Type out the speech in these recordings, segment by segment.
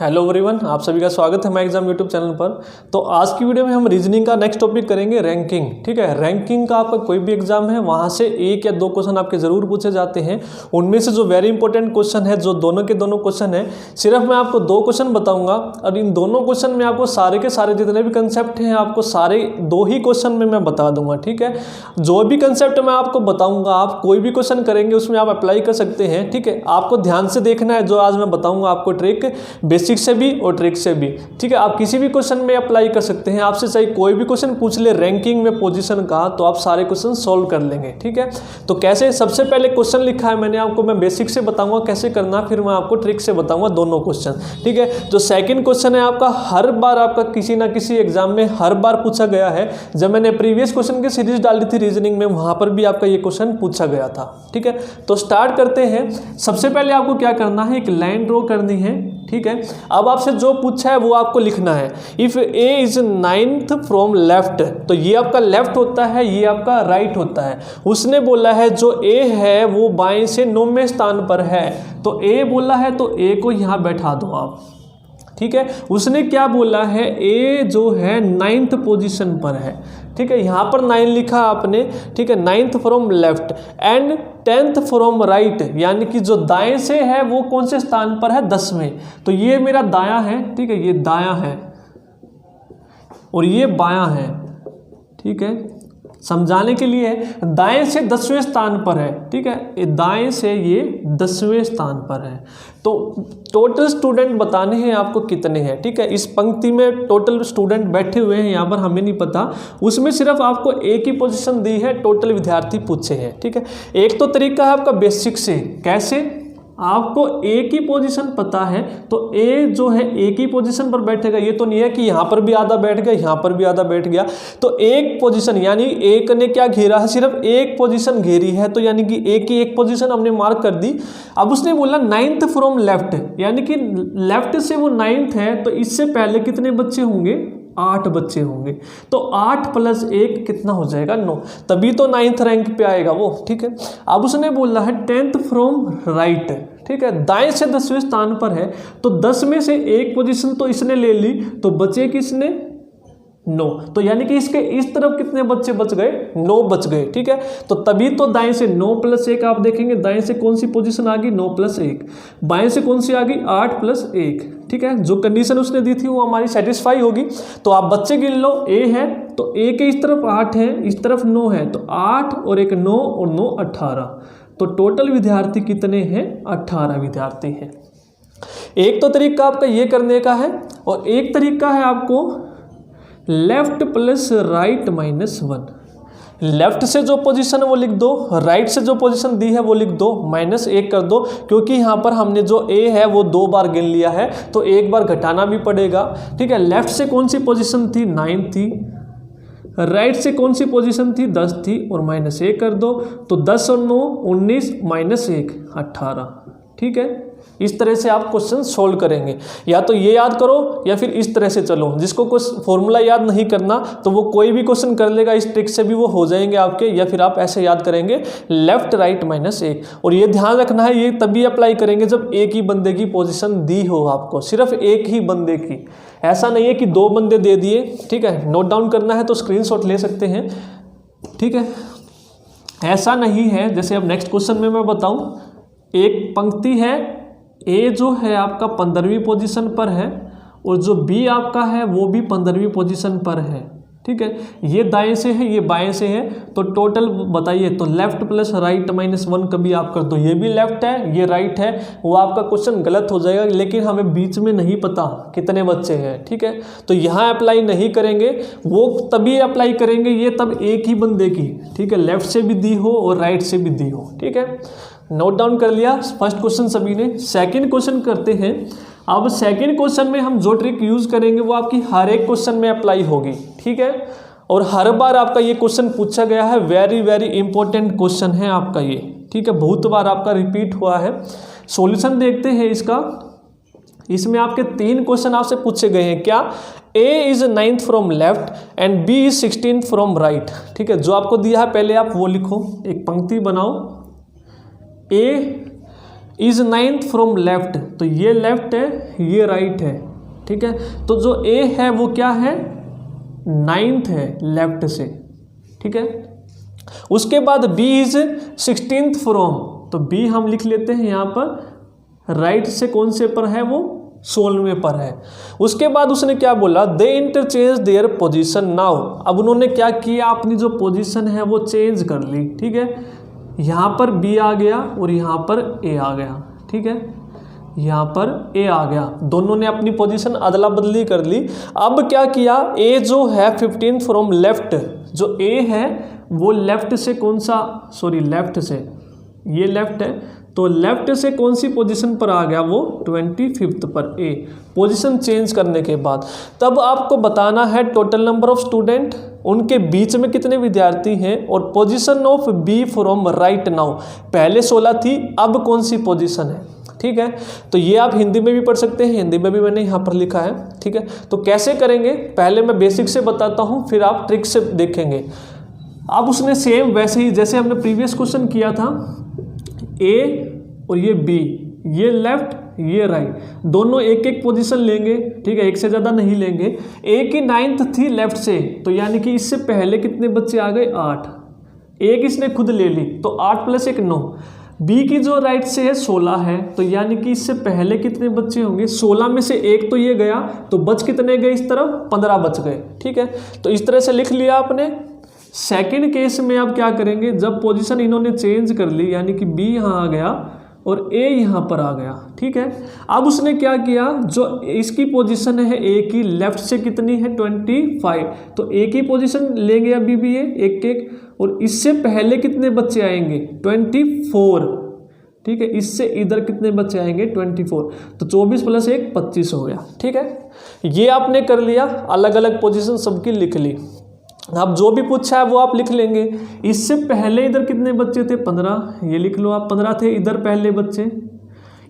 Hello everyone, आप सभी का स्वागत है माय एग्जाम यूट्यूब चैनल पर। तो आज की वीडियो में हम रीजनिंग का नेक्स्ट टॉपिक करेंगे रैंकिंग। ठीक है, रैंकिंग का आपका कोई भी एग्जाम है वहाँ से एक या दो क्वेश्चन आपके ज़रूर पूछे जाते हैं। उनमें से जो वेरी इंपॉर्टेंट क्वेश्चन है, जो दोनों के दोनों क्वेश्चन है, सिर्फ मैं आपको दो क्वेश्चन बताऊँगा और इन दोनों क्वेश्चन में आपको सारे के सारे जितने भी कंसेप्ट हैं आपको सारे दो ही क्वेश्चन में मैं बता दूंगा। ठीक है, जो भी कंसेप्ट मैं आपको बताऊँगा आप कोई भी क्वेश्चन करेंगे उसमें आप अप्लाई कर सकते हैं। ठीक है, आपको ध्यान से देखना है जो आज मैं बताऊँगा आपको ट्रिक, बेसिक से भी और ट्रिक से भी। ठीक है, आप किसी भी क्वेश्चन में अप्लाई कर सकते हैं। आपसे चाहे कोई भी क्वेश्चन पूछ ले रैंकिंग में पोजीशन का, तो आप सारे क्वेश्चन सॉल्व कर लेंगे। ठीक है, तो कैसे, सबसे पहले क्वेश्चन लिखा है मैंने आपको, मैं बेसिक से बताऊंगा कैसे करना, फिर मैं आपको ट्रिक से बताऊंगा दोनों क्वेश्चन। ठीक है, जो सेकंड क्वेश्चन है आपका हर बार आपका किसी ना किसी एग्जाम में हर बार पूछा गया है। जब मैंने प्रीवियस क्वेश्चन की सीरीज डाली थी रीजनिंग में, वहां पर भी आपका ये क्वेश्चन पूछा गया था। ठीक है, तो स्टार्ट करते हैं। सबसे पहले आपको क्या करना है, एक लाइन ड्रॉ करनी है। ठीक है, अब आपसे जो पूछा है वो आपको लिखना है। If A is 9th from left, तो ये आपका लेफ्ट होता है, ये आपका राइट होता है। उसने बोला है जो ए है वो बाएं से 9वें स्थान पर है, तो ए बोला है तो ए को यहाँ बैठा दो आप। ठीक है, उसने क्या बोला है, ए जो है 9th पोजीशन पर है। ठीक है, यहाँ पर 9 लिखा आपने। ठीक है, 9th from left and 10th from right, यानी कि जो दाएं से है वो कौन से स्थान पर है, 10वें। तो ये मेरा दायां है। ठीक है, ये दायां है और ये बायां है। ठीक है, समझाने के लिए है, दाएं से 10वें स्थान पर है। ठीक है, दाएं से ये 10वें स्थान पर है। तो टोटल स्टूडेंट बताने हैं आपको कितने हैं। ठीक है, इस पंक्ति में टोटल स्टूडेंट बैठे हुए हैं, यहाँ पर हमें नहीं पता, उसमें सिर्फ आपको एक ही पोजीशन दी है, टोटल विद्यार्थी पूछे हैं। ठीक है, एक तो तरीका है आपका बेसिक से, कैसे, आपको एक ही पोजीशन पता है तो ए जो है एक ही पोजीशन पर बैठेगा। ये तो नहीं है कि यहाँ पर भी आधा बैठ गया, यहाँ पर भी आधा बैठ गया। तो एक पोजीशन, यानी एक ने क्या घेरा है, सिर्फ एक पोजीशन घेरी है, तो यानी कि एक ही एक पोजीशन हमने मार्क कर दी। अब उसने बोला 9th फ्रॉम लेफ्ट, यानी कि लेफ्ट से वो 9th है, तो इससे पहले कितने बच्चे होंगे, 8 बच्चे होंगे। तो 8 + 1 कितना हो जाएगा, 9, तभी तो 9th रैंक पे आएगा वो। ठीक है, अब उसने बोला है 10th फ्रॉम राइट। ठीक है, दाएं से 10वें स्थान पर है, तो 10 में से एक पोजीशन तो इसने ले ली, तो बचे किसने, 9। तो यानी कि इसके इस तरफ कितने बच्चे बच गए, 9 बच गए। ठीक है, तो तभी तो दाएं से 9 + 1 आप देखेंगे, दाएं से कौन सी पोजीशन आ गई, 9 + 1, बाएं से कौन सी आ गई, 8 + 1। ठीक है, जो कंडीशन उसने दी थी वो हमारी सेटिस्फाई होगी। तो आप बच्चे गिन लो, ए है तो ए के इस तरफ 8 है, इस तरफ 9 है, तो 8 और 1 9 और 9 18। तो टोटल विद्यार्थी कितने हैं, 18 विद्यार्थी हैं। एक तो तरीका आपका ये करने का है, और एक तरीका है आपको लेफ्ट + राइट -1। लेफ्ट से जो पोजीशन है वो लिख दो, राइट से जो पोजीशन दी है वो लिख दो, -1 कर दो, क्योंकि यहाँ पर हमने जो ए है वो 2 बार गिन लिया है, तो एक बार घटाना भी पड़ेगा। ठीक है, लेफ्ट से कौन सी पोजीशन थी, 9 थी, राइट से कौन सी पोजीशन थी, 10 थी, और -1 कर दो, तो 10 और 9 19 -1 18। ठीक है, इस तरह से आप क्वेश्चन सोल्व करेंगे। या तो ये याद करो या फिर इस तरह से चलो। जिसको कुछ फॉर्मूला याद नहीं करना तो वो कोई भी क्वेश्चन कर लेगा, इस ट्रिक से भी वो हो जाएंगे आपके। या फिर आप ऐसे याद करेंगे लेफ्ट राइट -1। और ये ध्यान रखना है, ये तभी अप्लाई करेंगे जब एक ही बंदे की पोजीशन दी हो आपको, सिर्फ एक ही बंदे की। ऐसा नहीं है कि 2 बंदे दे दिए। ठीक है, नोट डाउन करना है तो स्क्रीनशॉट ले सकते हैं। ठीक है, ऐसा नहीं है। जैसे अब नेक्स्ट क्वेश्चन में मैं बताऊं, एक पंक्ति है, ए जो है आपका 15वीं पोजीशन पर है और जो बी आपका है वो भी 15वीं पोजीशन पर है। ठीक है, ये दाएं से है, ये बाएं से है, तो टोटल बताइए। तो लेफ्ट + राइट -1 कभी आप कर दो, ये भी लेफ्ट है, ये राइट है, वो आपका क्वेश्चन गलत हो जाएगा। लेकिन हमें बीच में नहीं पता कितने बच्चे हैं। ठीक है, तो यहाँ अप्लाई नहीं करेंगे, वो तभी अप्लाई करेंगे ये तब एक ही बंदे की। ठीक है, लेफ्ट से भी दी हो और राइट से भी दी हो। ठीक है, नोट डाउन कर लिया फर्स्ट क्वेश्चन सभी ने। सेकंड क्वेश्चन करते हैं। अब सेकंड क्वेश्चन में हम जो ट्रिक यूज करेंगे वो आपकी हर एक क्वेश्चन में अप्लाई होगी। ठीक है, और हर बार आपका ये क्वेश्चन पूछा गया है, वेरी वेरी इंपॉर्टेंट क्वेश्चन है आपका ये। ठीक है, बहुत बार आपका रिपीट हुआ है। सॉल्यूशन देखते हैं इसका। इसमें आपके 3 क्वेश्चन आपसे पूछे गए हैं। क्या, A is 9th from left and B is 16th from right. ठीक है, जो आपको दिया है पहले आप वो लिखो, एक पंक्ति बनाओ। इज 9th फ्रॉम लेफ्ट, तो ये लेफ्ट है, ये राइट है, ठीक है। तो जो ए है वो क्या है, 9th है लेफ्ट से, ठीक है। उसके बाद बी इज 16th फ्रॉम, तो बी हम लिख लेते हैं यहाँ पर राइट से कौन से पर है, वो 16वें पर है। उसके बाद उसने क्या बोला, दे इंटरचेंज देयर पोजीशन नाउ, अब उन्होंने क्या किया, अपनी जो पोजीशन है वो चेंज कर ली, ठीक है। यहाँ पर बी आ गया और यहाँ पर ए आ गया, ठीक है, यहाँ पर ए आ गया, दोनों ने अपनी पोजीशन अदला बदली कर ली। अब क्या किया, ए जो है 15 फ्रॉम लेफ्ट, जो ए है वो लेफ्ट से कौन सा, सॉरी लेफ्ट से, ये लेफ्ट है, तो लेफ्ट से कौन सी पोजीशन पर आ गया, वो 25th पर ए। पोजीशन चेंज करने के बाद तब आपको बताना है टोटल नंबर ऑफ स्टूडेंट, उनके बीच में कितने विद्यार्थी हैं, और position of B from right now, पहले 16 थी, अब कौन सी पोजीशन है, ठीक है। तो ये आप हिंदी में भी पढ़ सकते हैं, हिंदी में भी मैंने यहाँ पर लिखा है, ठीक है। तो कैसे करेंगे, पहले मैं बेसिक से बताता हूँ, फिर आप ट्रिक से देखेंगे। अब उसने सेम वैसे ही जैसे हमने प्रीवियस क्वेश्चन किया था, ए और ये बी, ये लेफ्ट ये राइट, दोनों एक एक पोजीशन लेंगे, ठीक है, एक से ज़्यादा नहीं लेंगे। ए की 9th थी लेफ्ट से, तो यानी कि इससे पहले कितने बच्चे आ गए, 8, एक इसने खुद ले ली, तो 8 + 1 9। बी की जो राइट से है 16 है, तो यानी कि इससे पहले कितने बच्चे होंगे, 16 में से एक तो ये गया, तो बच कितने गए इस तरफ, 15 बच गए, ठीक है। तो इस तरह से लिख लिया आपने। सेकंड केस में आप क्या करेंगे, जब पोजीशन इन्होंने चेंज कर ली, यानी कि बी यहाँ आ गया और ए यहाँ पर आ गया, ठीक है। अब उसने क्या किया, जो इसकी पोजीशन है ए की लेफ्ट से कितनी है 25, तो ए की पोजीशन लेंगे अभी भी ये एक एक, और इससे पहले कितने बच्चे आएंगे 24, ठीक है, इससे इधर कितने बच्चे आएंगे 24, तो 24 + 1 25 हो गया, ठीक है। ये आपने कर लिया, अलग अलग पोजीशन सबकी लिख ली। अब जो भी पूछा है वो आप लिख लेंगे। इससे पहले इधर कितने बच्चे थे 15, ये लिख लो आप, 15 थे इधर पहले बच्चे,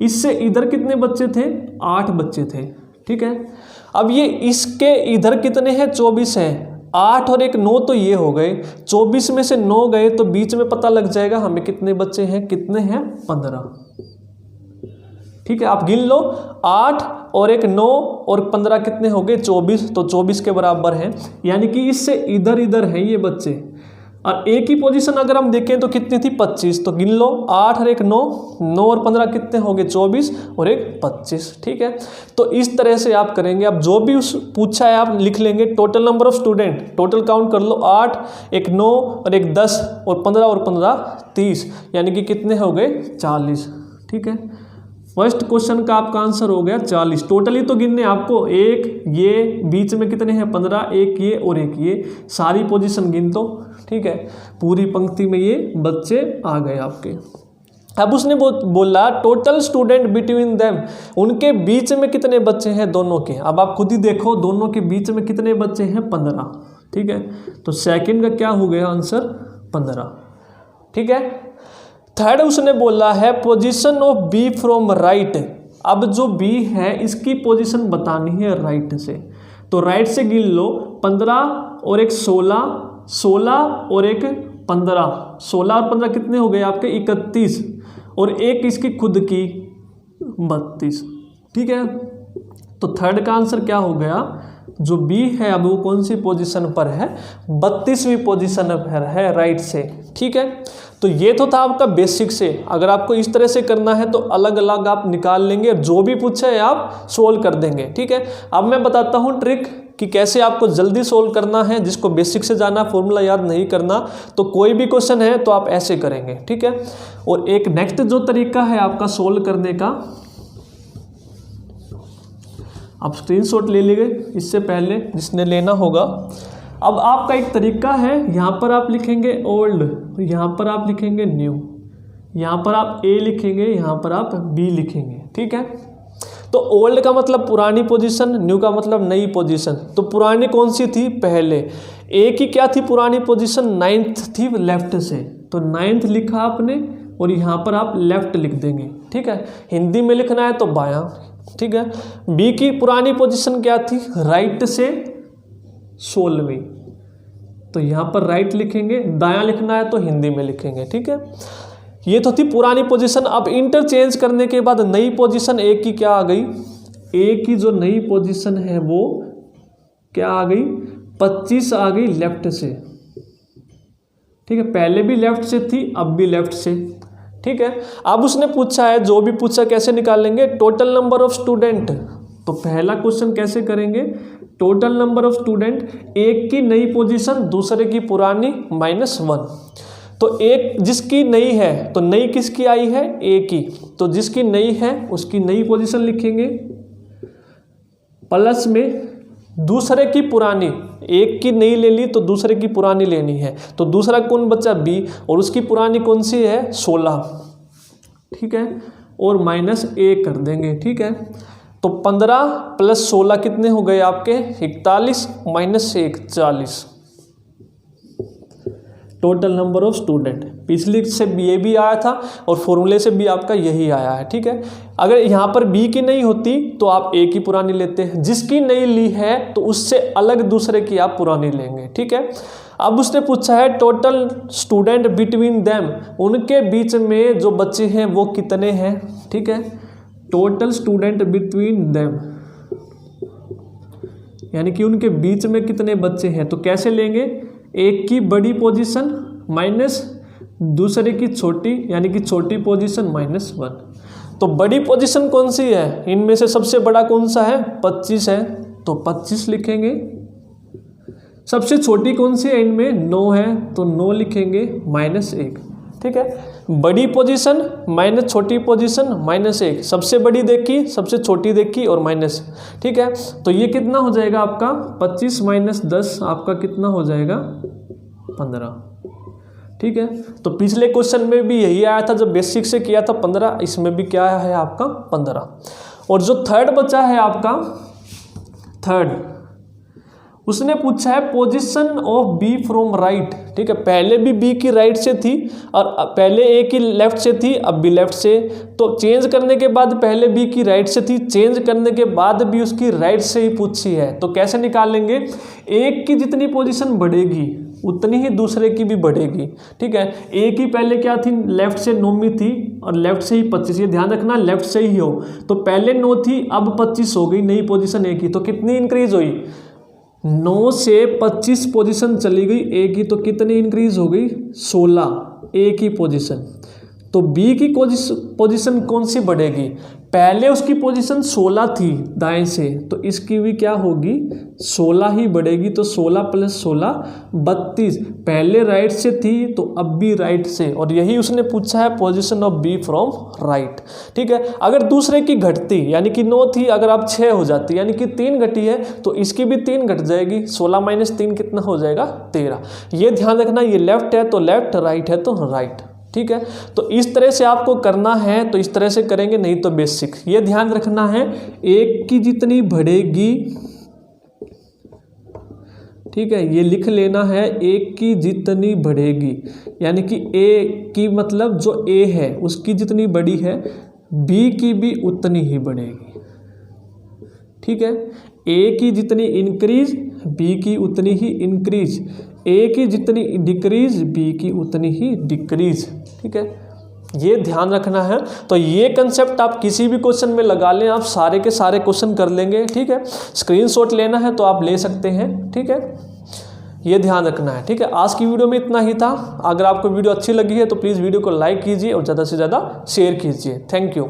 इससे इधर कितने बच्चे थे 8 बच्चे थे, ठीक है। अब ये इसके इधर कितने हैं 24 हैं, 8 और 1 9, तो ये हो गए, 24 में से 9 गए, तो बीच में पता लग जाएगा हमें कितने बच्चे हैं, कितने हैं 15, ठीक है। आप गिन लो, 8 और 1 9 और 15 कितने हो गए 24, तो 24 के बराबर हैं, यानी कि इससे इधर इधर हैं ये बच्चे। और ए की पोजीशन अगर हम देखें तो कितनी थी 25, तो गिन लो, 8 और 1 9, 9 और 15 कितने हो गए 24 और 1 25, ठीक है। तो इस तरह से आप करेंगे। अब जो भी उस पूछा है आप लिख लेंगे। Total number of student, total count कर लो, 8, 1 9 और 1 10 और 15 30, यानी कि कितने हो गए 40, ठीक है। फर्स्ट क्वेश्चन का आपका आंसर हो गया 40। टोटली तो गिनने आपको, एक ये बीच में कितने हैं 15, एक ये और एक ये, सारी पोजीशन गिन दो, ठीक है। पूरी पंक्ति में ये बच्चे आ गए आपके। अब उसने बोला टोटल स्टूडेंट बिटवीन देम, उनके बीच में कितने बच्चे हैं दोनों के। अब आप खुद ही देखो, दोनों के बीच में कितने बच्चे हैं 15, ठीक है। तो सेकंड का क्या हो गया आंसर 15, ठीक है। थर्ड उसने बोला है position of B from right. अब जो बी है इसकी पोजीशन बतानी है राइट से, तो राइट से गिन लो, 15 और 1 16, 16 और 1 15, 16 और 15 कितने हो गए आपके 31, और एक इसकी खुद की 32, ठीक है। तो थर्ड का आंसर क्या हो गया, जो बी है अब वो कौन सी पोजीशन पर है, 32वीं पोजीशन पर है राइट से, ठीक है। तो ये तो था आपका बेसिक से। अगर आपको इस तरह से करना है तो अलग अलग आप निकाल लेंगे, जो भी पूछे है आप सोल्व कर देंगे, ठीक है। अब मैं बताता हूँ ट्रिक कि कैसे आपको जल्दी सोल्व करना है। जिसको बेसिक से जाना, फॉर्मूला याद नहीं करना, तो कोई भी क्वेश्चन है तो आप ऐसे करेंगे, ठीक है। और एक नेक्स्ट जो तरीका है आपका सोल्व करने का, आप स्क्रीनशॉट ले लीजिए इससे पहले जिसने लेना होगा। अब आपका एक तरीका है, यहाँ पर आप लिखेंगे ओल्ड, यहाँ पर आप लिखेंगे न्यू, यहाँ पर आप ए लिखेंगे, यहाँ पर आप बी लिखेंगे, ठीक है। तो ओल्ड का मतलब पुरानी पोजीशन, न्यू का मतलब नई पोजीशन। तो पुरानी कौन सी थी पहले, ए की क्या थी पुरानी पोजीशन 9th थी लेफ्ट से, तो 9th लिखा आपने और यहाँ पर आप लेफ्ट लिख देंगे, ठीक है। हिंदी में लिखना है तो बायां, ठीक है। बी की पुरानी पोजीशन क्या थी, राइट से 16वीं, तो यहाँ पर राइट लिखेंगे, दायां लिखना है तो हिंदी में लिखेंगे, ठीक है। ये तो थी पुरानी पोजीशन। अब इंटरचेंज करने के बाद नई पोजीशन ए की क्या आ गई, ए की जो नई पोजीशन है वो क्या आ गई, 25 आ गई लेफ्ट से। ठीक है, पहले भी लेफ्ट से थी, अब भी लेफ्ट से। ठीक है, अब उसने पूछा है, जो भी पूछा कैसे निकालेंगे, टोटल नंबर ऑफ स्टूडेंट। तो पहला क्वेश्चन कैसे करेंगे, टोटल नंबर ऑफ स्टूडेंट, एक की नई पोजीशन दूसरे की पुरानी -1। तो एक जिसकी नई है, तो नई किसकी आई है, ए की, तो जिसकी नई है उसकी नई पोजीशन लिखेंगे, प्लस में दूसरे की पुरानी, एक की नई ले ली तो दूसरे की पुरानी लेनी है, तो दूसरा कौन बचा, बी, और उसकी पुरानी कौन सी है, 16। ठीक है, और -1 कर देंगे। ठीक है, तो 15 + 16 कितने हो गए आपके, 41 -1 40। टोटल नंबर ऑफ स्टूडेंट, पिछली से ये भी आया था और फॉर्मूले से भी आपका यही आया है। ठीक है, अगर यहाँ पर बी की नहीं होती तो आप ए की पुरानी लेते हैं, जिसकी नहीं ली है तो उससे अलग दूसरे की आप पुरानी लेंगे। ठीक है, अब उसने पूछा है टोटल स्टूडेंट बिटवीन देम, उनके बीच में जो बच्चे हैं वो कितने हैं। ठीक है, टोटल स्टूडेंट बिटवीन देम, यानी कि उनके बीच में कितने बच्चे हैं, तो कैसे लेंगे, एक की बड़ी पोजीशन माइनस दूसरे की छोटी, यानी कि छोटी पोजीशन -1। तो बड़ी पोजीशन कौन सी है, इनमें से सबसे बड़ा कौन सा है, 25 है, तो 25 लिखेंगे। सबसे छोटी कौन सी है, इनमें 9 है, तो 9 लिखेंगे -1। ठीक है, बड़ी पोजीशन माइनस छोटी पोजीशन -1, सबसे बड़ी देखी सबसे छोटी देखी और माइनस। ठीक है, तो ये कितना हो जाएगा आपका, 25 - 10 आपका कितना हो जाएगा, 15। ठीक है, तो पिछले क्वेश्चन में भी यही आया था, जब बेसिक से किया था 15, इसमें भी क्या है आपका 15। और जो थर्ड बचा है आपका, थर्ड उसने पूछा है position of B from right. ठीक है, पहले भी बी की राइट से थी और पहले ए की लेफ्ट से थी, अब भी लेफ्ट से, तो चेंज करने के बाद पहले बी की राइट से थी, चेंज करने के बाद भी उसकी राइट से ही पूछी है, तो कैसे निकालेंगे, एक की जितनी पोजीशन बढ़ेगी उतनी ही दूसरे की भी बढ़ेगी। ठीक है, ए की पहले क्या थी, लेफ्ट से 9वीं थी और लेफ्ट से ही 25, ये ध्यान रखना लेफ्ट से ही हो, तो पहले 9 थी अब 25 हो गई, नई पोजीशन ए की, तो कितनी इंक्रीज हुई, 9 से 25 पोजीशन चली गई ए की, तो कितनी इंक्रीज हो गई, 16 ए की पोजीशन। तो बी की पोजीशन कौन सी बढ़ेगी, पहले उसकी पोजीशन 16 थी दाएं से, तो इसकी भी क्या होगी 16 ही बढ़ेगी, तो 16 + 16 32, पहले राइट से थी तो अब भी राइट से, और यही उसने पूछा है position of B from right. ठीक है, अगर दूसरे की घटती, यानी कि 9 थी अगर आप 6 हो जाती, यानी कि 3 घटी है, तो इसकी भी 3 घट जाएगी, 16 - 3 कितना हो जाएगा 13। ये ध्यान रखना, ये लेफ्ट है तो लेफ्ट, राइट है तो राइट। ठीक है, तो इस तरह से आपको करना है, तो इस तरह से करेंगे, नहीं तो बेसिक। ये ध्यान रखना है, एक की जितनी बढ़ेगी, ठीक है, ये लिख लेना है, एक की जितनी बढ़ेगी, यानी कि ए की मतलब जो ए है उसकी जितनी बड़ी है, बी की भी उतनी ही बढ़ेगी। ठीक है, ए की जितनी इंक्रीज बी की उतनी ही इंक्रीज, ए की जितनी डिक्रीज बी की उतनी ही डिक्रीज। ठीक है, ये ध्यान रखना है। तो ये कंसेप्ट आप किसी भी क्वेश्चन में लगा लें, आप सारे के सारे क्वेश्चन कर लेंगे। ठीक है, स्क्रीनशॉट लेना है तो आप ले सकते हैं। ठीक है, ये ध्यान रखना है। ठीक है, आज की वीडियो में इतना ही था। अगर आपको वीडियो अच्छी लगी है तो प्लीज़ वीडियो को लाइक कीजिए और ज़्यादा से ज़्यादा शेयर कीजिए। Thank you.